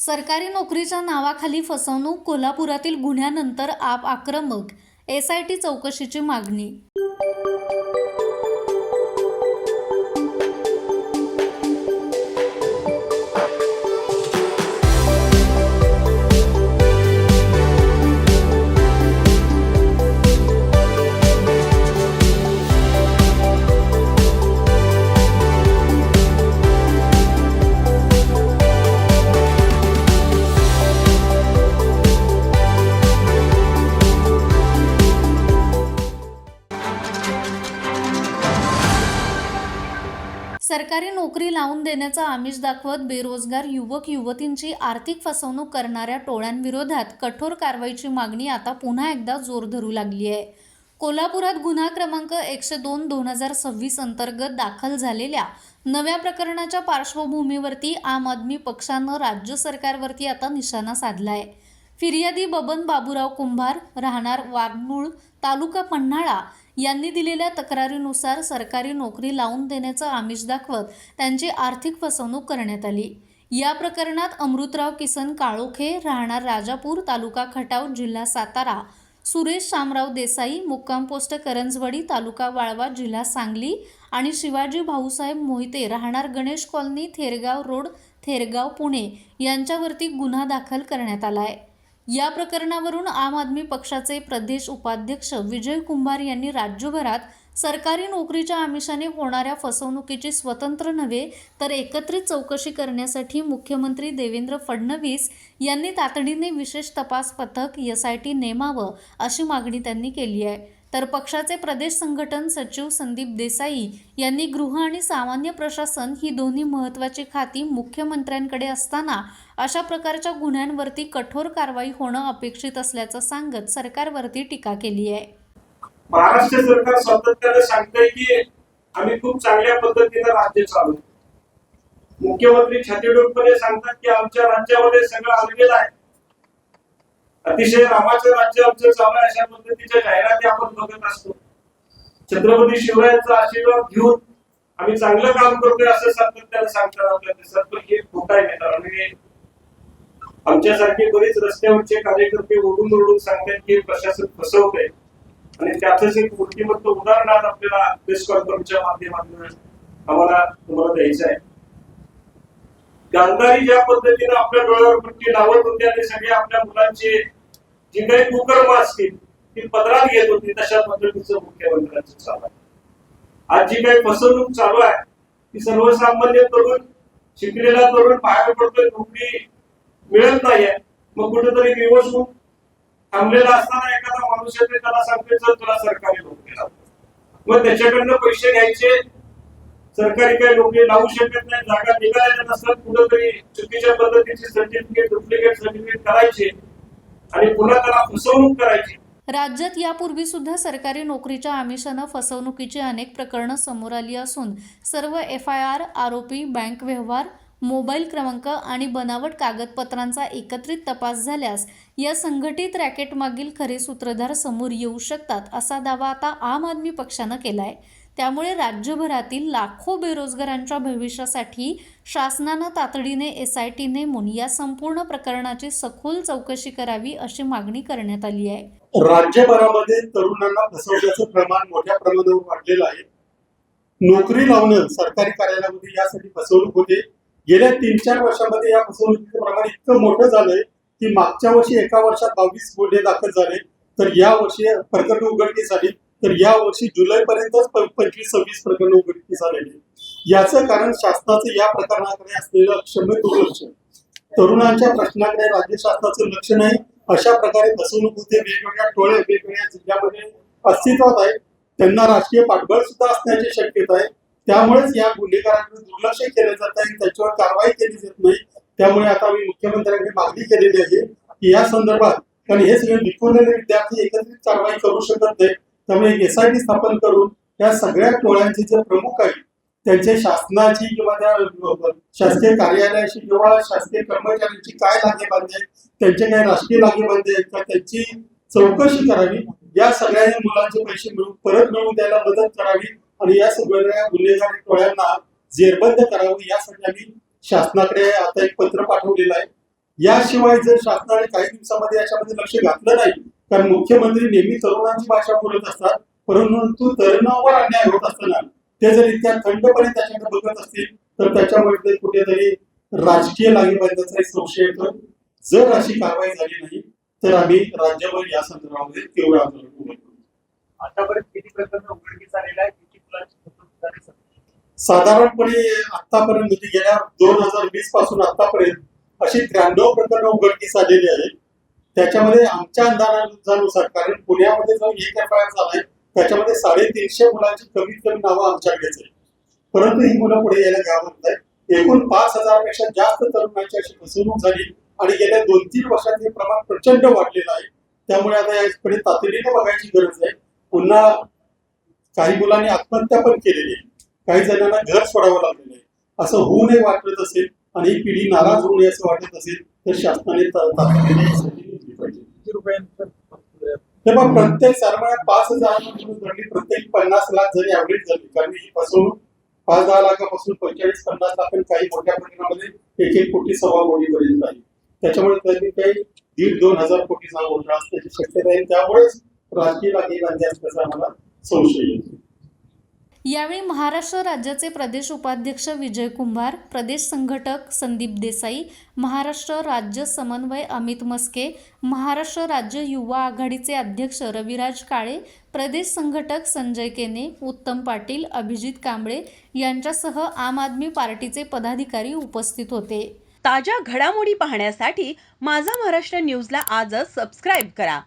सरकारी नोकरीच्या नावाखाली फसवणूक, कोल्हापुरातील गुन्ह्यानंतर आप आक्रमक, एसआयटी चौकशीची मागणी. सरकारी नोकरी लावून देण्याचा आमिष दाखवत बेरोजगार युवक युवतींची आर्थिक फसवणूक करणाऱ्या टोळ्यांविरोधात कठोर कारवाईची मागणी आता पुन्हा एकदा जोर धरू लागली आहे. कोल्हापुरात गुन्हा क्रमांक 102/2026 अंतर्गत दाखल झालेल्या नव्या प्रकरणाच्या पार्श्वभूमीवरती आम आदमी पक्षानं राज्य सरकारवरती आता निशाणा साधलाय. फिर्यादी बबन बाबूराव कुंभार, राहणार वाघनूळ, तालुका पन्हाळा यांनी दिलेल्या तक्रारीनुसार सरकारी नोकरी लावून देण्याचं आमिष दाखवत त्यांची आर्थिक फसवणूक करण्यात आली. या प्रकरणात अमृतराव किसन काळोखे, राहणार राजापूर, तालुका खटाव, जिल्हा सातारा, सुरेश शामराव देसाई, मुक्काम पोस्ट करंजवाडी, तालुका वाळवा, जिल्हा सांगली आणि शिवाजी भाऊसाहेब मोहिते, राहणार गणेश कॉलनी, थेरगाव रोड, थेरगाव, पुणे यांच्यावरती गुन्हा दाखल करण्यात आला आहे. या प्रकरणावरून आम आदमी पक्षाचे प्रदेश उपाध्यक्ष विजय कुंभार यांनी राज्यभरात सरकारी नोकरीच्या आमिषाने होणाऱ्या फसवणुकीची स्वतंत्र नव्हे तर एकत्रित चौकशी करण्यासाठी मुख्यमंत्री देवेंद्र फडणवीस यांनी तातडीने विशेष तपास पथक एसआयटी नेमावं अशी मागणी त्यांनी केली आहे. तर पक्षाचे प्रदेश संघटन सचिव संदीप देसाई यांनी गृह आणि सामान्य प्रशासन ही दोन्ही महत्त्वाची खाती मुख्यमंत्र्यांकडे असताना अशा प्रकारच्या गुन्ह्यांवरती कठोर कारवाई होणं अपेक्षित असल्याचं सांगत सरकारवरती टीका केली आहे. महाराष्ट्र सरकार सातत्याने सांगतंय की आम्ही खूप चांगल्या पद्धतीने राज्य चालवतो. मुख्यमंत्री छातीडोकपणे सांगतात की आमच्या राज्यामध्ये सगळं अलगेल आहे, अतिशय रामाचं राज्य आमचं चालू आहे, अशा पद्धतीच्या जाहिराती आपण बघत असतो. छत्रपती शिवरायांचा आशीर्वाद घेऊन आम्ही चांगलं काम करतोय असं सातत्याने सांगतात आपल्याला. सर हे खोटं आहे मित्रांनो. आमच्यासारखे बरेच रस्त्यावरचे कार्यकर्ते ओरडून ओरडून सांगतात की प्रशासन फसवतंय आणि त्याचंच एक मूर्तिमंत उदाहरण आज आपल्याला प्रेस कॉन्फरन्सच्या माध्यमातून आम्हाला तुम्हाला द्यायचं आहे. गांधारी ज्या पद्धतीने आपल्या डोळ्यावर पट्टी लावत होते आणि सगळे आपल्या मुलांचे जी काही कुकर्म असतील ती पदरात घेत होती, तशा पद्धतीचं मुख्यमंत्र्यांचं चालू आहे. आज जी काही फसवणूक चालू आहे ती सर्वसामान्य तरुण, शिकलेला तरुण बाहेर पडतोय, नोकरी मिळत नाहीये. मग कुठेतरी दिवस थांबलेला असताना एखादा माणूस येते, त्याला सांगते जर तुला सरकारी नोकरी लागते, मग त्याच्याकडनं पैसे घ्यायचे. सरकारी काही नोकरी लावू शकत नाही, जागा निघालेल्या नसतात, कुठेतरी चुकीच्या पद्धतीचे सर्टिफिकेट, डुप्लिकेट सर्टिफिकेट करायचे आणि पुन्हा त्याला फसवणूक करायची. राज्यात यापूर्वी सुद्धा सरकारी नोकरीच्या आमिषानं फसवणुकीची अनेक प्रकरणं समोर आली असून सर्व FIR, आरोपी, बँक व्यवहार, मोबाईल क्रमांक आणि बनावट कागदपत्रांचा एकत्रित तपास झाल्यास या संघटित रॅकेटमागील खरे सूत्रधार समोर येऊ शकतात असा दावा आता आम आदमी पक्षानं केलाय. त्यामुळे राज्यभरातील लाखो बेरोजगारांच्या भविष्यासाठी शासनानं तातडीने SIT नेमून या संपूर्ण प्रकरणाची सखोल चौकशी करावी अशी मागणी करण्यात आली आहे. राज्यभरामध्ये तरुणांना फसवण्याचं प्रमाण मोठ्या प्रमाणावर वाढलेलं आहे. नोकरी लावणं सरकारी कार्यालयामध्ये यासाठी फसवणूक होते. गेल्या 3-4 वर्षांमध्ये या फसवणुकीचं प्रमाण इतकं मोठं झालंय की मागच्या वर्षी एका वर्षात 22 गुन्हे दाखल झाले, तर या वर्षी प्रकरण उघडकीस आली, तर या वर्षी जुलैपर्यंतच 25-26 प्रकरण उघडकीस आलेली. याचं कारण शासनाचं या प्रकरणाकडे असलेलं अक्षम्य दुर्लक्ष. तरुणांच्या प्रश्नाकडे राज्य शासनाचं लक्ष नाही. अशा प्रकारे फसवणूक होते. वेगवेगळ्या टोळे वेगवेगळ्या जिल्ह्यामध्ये अस्तित्वात आहेत. त्यांना राजकीय पाठबळ सुद्धा असण्याची शक्यता आहे. त्यामुळेच या गुन्हेगारांकडे दुर्लक्ष केलं जात आहे, त्याच्यावर कारवाई केली जात नाही. त्यामुळे आता मी मुख्यमंत्र्यांकडे मागणी केलेली आहे की या संदर्भात, कारण हे सगळे विखुरलेले विद्यार्थी एकत्रित कारवाई करू शकत नाही, त्यामुळे SIT स्थापन करून या सगळ्या टोळ्यांचे जे प्रमुख आहेत त्यांचे शासनाची किंवा त्या शासकीय कार्यालयाशी किंवा शासकीय कर्मचाऱ्यांची काय लागेबांधे आहेत, त्यांचे काय राजकीय लागेबांधे आहेत का, त्यांची चौकशी करावी. या सगळ्या मुलांचे पैसे परत मिळवून द्यायला मदत करावी आणि या सगळ्या गुन्हेगारी टोळ्यांना जेरबंद करावं यासाठी आम्ही शासनाकडे आता एक पत्र पाठवलेलं आहे. याशिवाय जर शासनाने काही दिवसामध्ये याच्यामध्ये लक्ष घातलं नाही, कारण मुख्यमंत्री नेहमी तरुणांची भाषा बोलत असतात, परंतु तरुणावर अन्याय होत असताना ते जर इतक्या थंडपणे त्याच्याकडे बघत असतील तर त्याच्यामध्ये कुठेतरी राजकीय लागीबाजीचा एक संशय येतो. जर अशी कारवाई झाली नाही तर आम्ही राज्यभर या संदर्भामध्ये तीव्र आंदोलन उभं करू. आतापर्यंत किती प्रकरण उघडकीस आलेला आहे, किती मुलांची फसवणूक झाली सर? साधारणपणे आतापर्यंत म्हणजे गेल्या 2020 पासून आतापर्यंत अशी 93 प्रकरणं उघडकीस आलेली आहेत. त्याच्यामध्ये आमच्या अंदाजानुसार, कारण पुण्यामध्ये जो एक एफआयआर झालाय त्याच्यामध्ये 350 मुलांची कमीत कमी नावं आमच्याकडेच आहे, परंतु ही मुलं पुढे यायला घ्यावं नाही. एकूण 5000 पेक्षा जास्त तरुणांची अशी फसवणूक झाली आणि गेल्या 2-3 वर्षात हे प्रमाण प्रचंड वाढलेलं आहे. त्यामुळे आता याकडे तातडीने बघायची गरज आहे. पुन्हा काही मुलांनी आत्महत्या पण केलेली आहे, काही जणांना घर सोडावं लागलेलं आहे. असं होऊ नये वाटत असेल आणि ही पिढी नाराज होऊ नये असं वाटत असेल तर शासनाने तातडीने यासाठी घेतली पाहिजे. किती रुपयांचं तेव्हा प्रत्येक सरमाळ्यात 5000 धरली, प्रत्येक 50 लाख जरी ऍव्हरेज झाली, कारण ही फसवणूक 5-10 लाखापासून 45-50 लाख आणि काही मोठ्या प्रमाणामध्ये 1-1 कोटी 1.25 कोटीपर्यंत आहे. त्याच्यामुळे कधी काही 1,500-2 हजार कोटीचा घोटाळा असण्याची शक्यता आहे. त्यामुळेच राजकीय लागीबाजी असल्याचा आम्हाला संशय येतो. यावेळी महाराष्ट्र राज्याचे प्रदेश उपाध्यक्ष विजय कुंभार, प्रदेश संघटक संदीप देसाई, महाराष्ट्र राज्य समन्वय अमित मस्के, महाराष्ट्र राज्य युवा आघाडीचे अध्यक्ष रविराज काळे, प्रदेश संघटक संजय केने, उत्तम पाटील, अभिजित कांबळे यांच्यासह आम आदमी पार्टीचे पदाधिकारी उपस्थित होते. ताज्या घडामोडी पाहण्यासाठी माझा महाराष्ट्र न्यूजला आजच सबस्क्राईब करा.